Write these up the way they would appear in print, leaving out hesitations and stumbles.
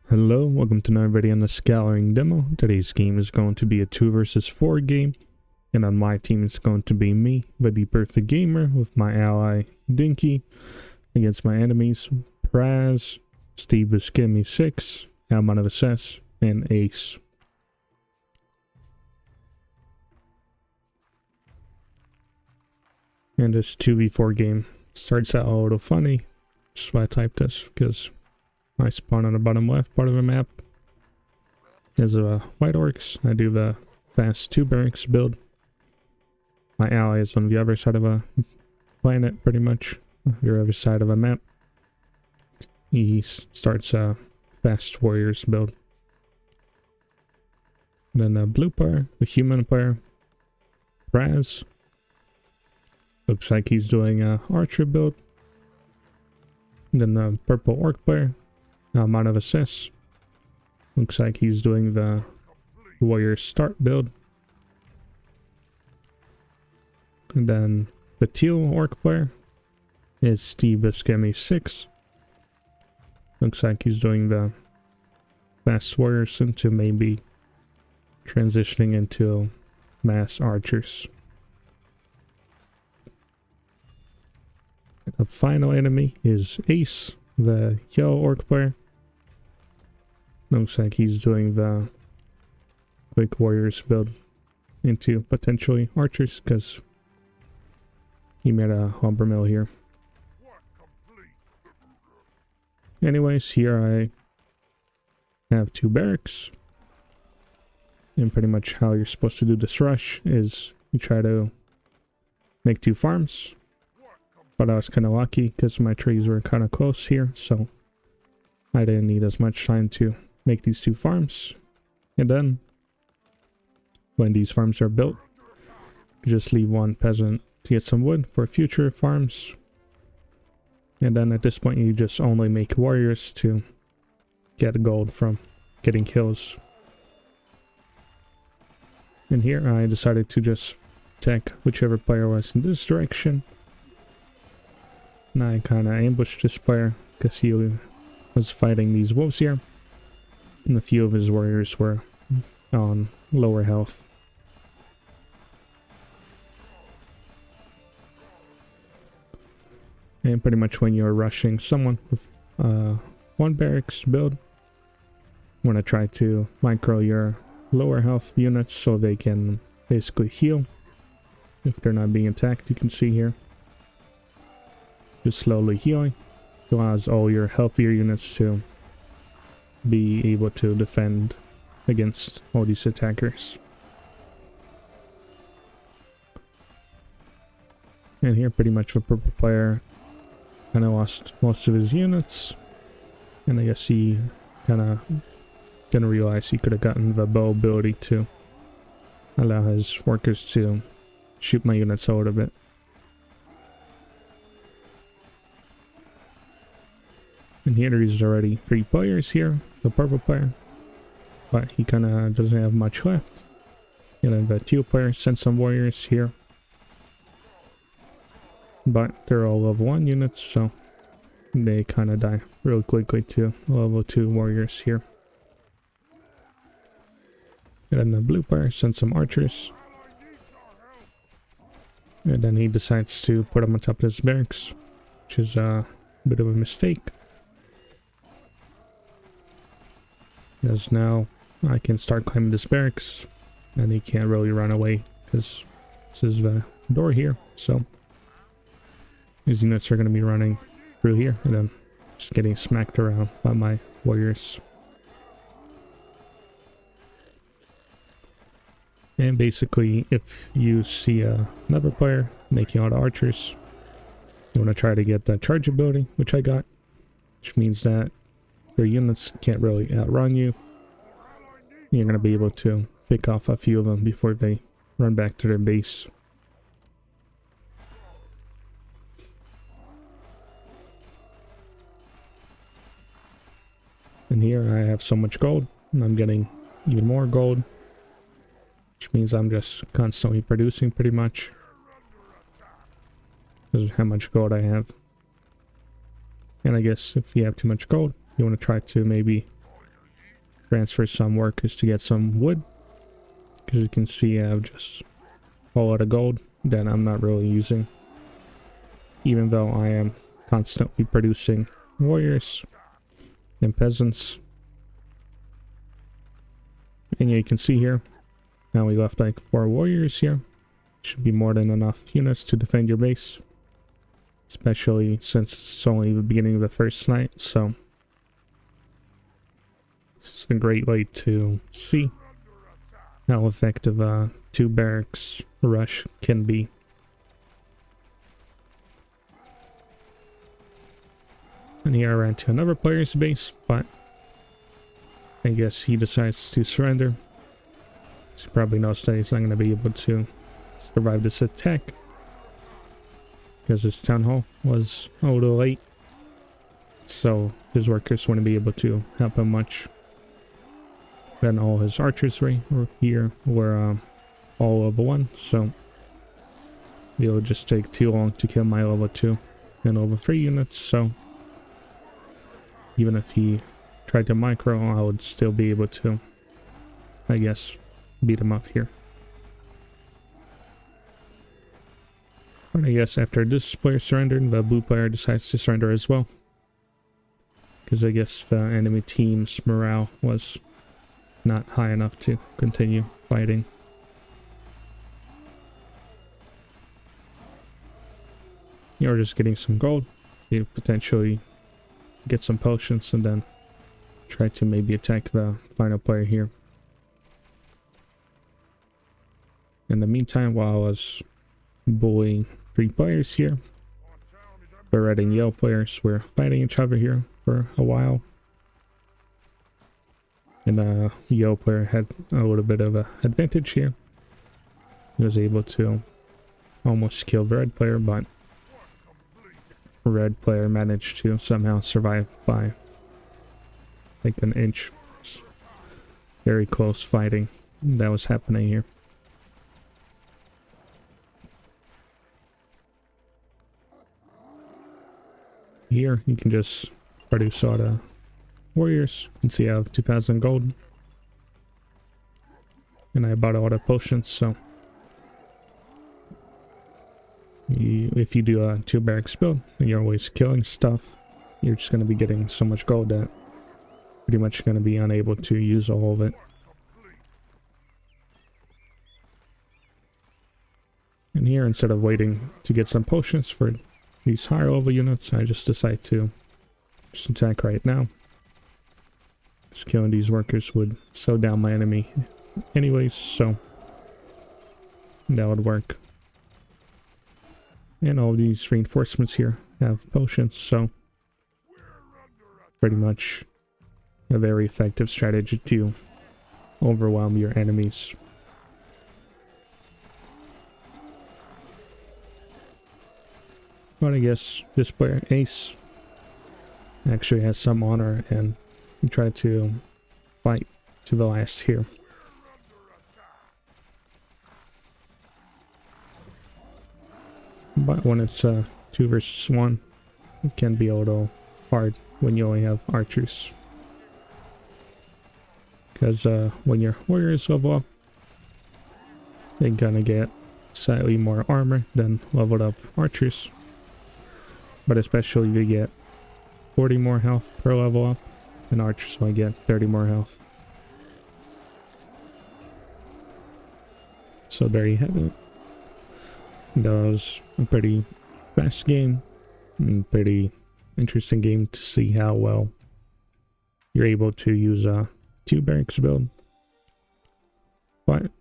Hello, welcome to another video on the Scouring demo. Today's game is going to be a 2 versus 4 game, and on my team it's going to be me, the Perfect Gamer, with my ally Dinky, against my enemies Praz, Steve Buscemi 6, Alman of Assess, and Ace. And this 2v4 game starts out a little funny, just why I typed this, because I spawn on the bottom left part of the map. There's a white orcs. I do the fast 2 barracks build. My ally is on the other side of a planet, pretty much. The other side of a map. He starts a fast warriors build. Then the blue player, the human player, Raz. Looks like he's doing a archer build. And then the purple orc player, amount of assess. Looks like he's doing the warrior start build. And then the teal orc player is Steve Buscemi 6. Looks like he's doing the fast warriors into maybe transitioning into mass archers. The final enemy is Ace, the yellow orc player. Looks like he's doing the quick warriors build into potentially archers because he made a lumber mill here. Anyways, here I have 2 barracks. And pretty much how you're supposed to do this rush is you try to make 2 farms. But I was kind of lucky because my trees were kind of close here, so I didn't need as much time to make these 2 farms. And then when these farms are built, you just leave 1 peasant to get some wood for future farms. And then at this point you just only make warriors to get gold from getting kills. And here I decided to just attack whichever player was in this direction. And I kind of ambushed this player because he was fighting these wolves here. And a few of his warriors were on lower health. And pretty much when you're rushing someone with 1 barracks build, you want to try to micro your lower health units so they can basically heal if they're not being attacked. You can see here, just slowly healing. It allows all your healthier units to be able to defend against all these attackers. And here pretty much the purple player kind of lost most of his units, and I guess he kind of didn't realize he could have gotten the bow ability to allow his workers to shoot my units a little bit. And here there's already 3 players here, the purple player, but he kind of doesn't have much left. And then the teal player sent some warriors here, but they're all level 1 units, so they kind of die real quickly to level 2 warriors here. And then the blue player sent some archers, and then he decides to put them on top of his barracks, which is a bit of a mistake. Because now I can start climbing this barracks, and he can't really run away because this is the door here, so his units are going to be running through here and then just getting smacked around by my warriors. And basically, if you see another player making all the archers, you want to try to get that charge ability, which I got, which means that their units can't really outrun you. You're going to be able to pick off a few of them before they run back to their base. And here I have so much gold, and I'm getting even more gold, which means I'm just constantly producing pretty much. This is how much gold I have. And I guess if you have too much gold, you want to try to maybe transfer some workers to get some wood. Because you can see I have just a lot of gold that I'm not really using. Even though I am constantly producing warriors and peasants. And yeah, you can see here, now we left like 4 warriors here. Should be more than enough units to defend your base. Especially since it's only the beginning of the first night, so it's a great way to see how effective a 2 barracks rush can be. And here I ran to another player's base, but I guess he decides to surrender. He probably knows that he's not going to be able to survive this attack, because his town hall was a little late, so his workers wouldn't be able to help him much. Then all his archers right here were all level 1, so it would just take too long to kill my level 2 and level 3 units, so even if he tried to micro, I would still be able to, I guess, beat him up here. But I guess after this player surrendered, the blue player decides to surrender as well. Because I guess the enemy team's morale was not high enough to continue fighting. You're just getting some gold. You potentially get some potions and then try to maybe attack the final player here. In the meantime, while I was bullying 3 players here, the red and yellow players were fighting each other here for a while. And the yellow player had a little bit of an advantage here. He was able to almost kill the red player, but the red player managed to somehow survive by like an inch. Very close fighting that was happening here. Here you can just produce all the warriors. You can see I have 2,000 gold. And I bought all the potions, so if you do a 2 barracks build and you're always killing stuff, you're just going to be getting so much gold that pretty much going to be unable to use all of it. And here, instead of waiting to get some potions for these higher level units, I just decide to just attack right now. Just killing these workers would slow down my enemy anyways, so that would work. And all these reinforcements here have potions, so pretty much a very effective strategy to overwhelm your enemies. But I guess this player, Ace, actually has some honor and he tried to fight to the last here. But when it's 2 versus 1, it can be a little hard when you only have archers. Because when your warriors level up, they're gonna get slightly more armor than leveled up archers. But especially they get 40 more health per level up, and archers only get 30 more health. So there you have it. That was a pretty fast game, and pretty interesting game to see how well you're able to use a 2 barracks build. But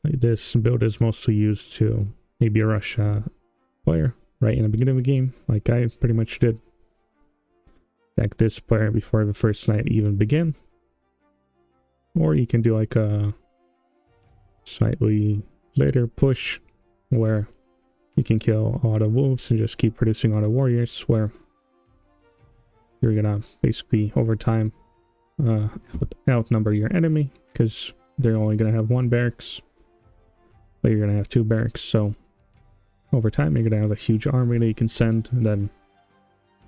this build is mostly used to maybe rush a player right in the beginning of the game, like I pretty much did. Attack this player before the first night even began. Or you can do like a slightly later push where you can kill all the wolves and just keep producing all the warriors, where you're gonna basically over time outnumber your enemy, because they're only gonna have 1 barracks, but you're gonna have 2 barracks, so over time you're gonna have a huge army that you can send and then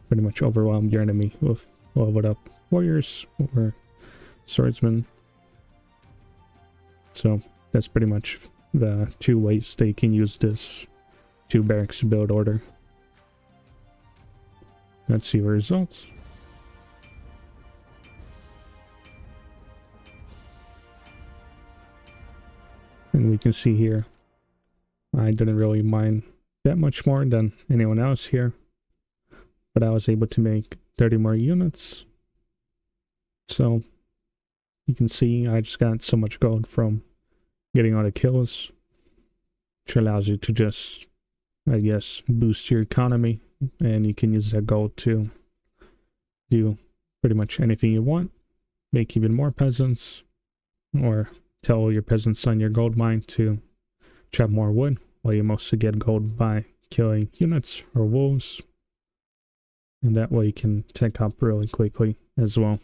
pretty much overwhelm your enemy with leveled up warriors or swordsman. So that's pretty much the 2 ways they can use this 2 barracks build order. Let's see your results. And we can see here, I didn't really mine that much more than anyone else here, but I was able to make 30 more units. So you can see I just got so much gold from getting all the kills, which allows you to just, I guess, boost your economy, and you can use that gold to do pretty much anything you want, make even more peasants, or tell your peasants on your gold mine to chop more wood, while you mostly get gold by killing units or wolves. And that way you can tech up really quickly as well.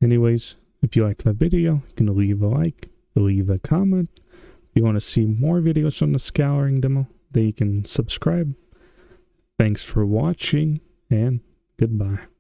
Anyways, if you liked the video, you can leave a like, leave a comment. If you want to see more videos from the Scouring demo, then you can subscribe. Thanks for watching, and goodbye.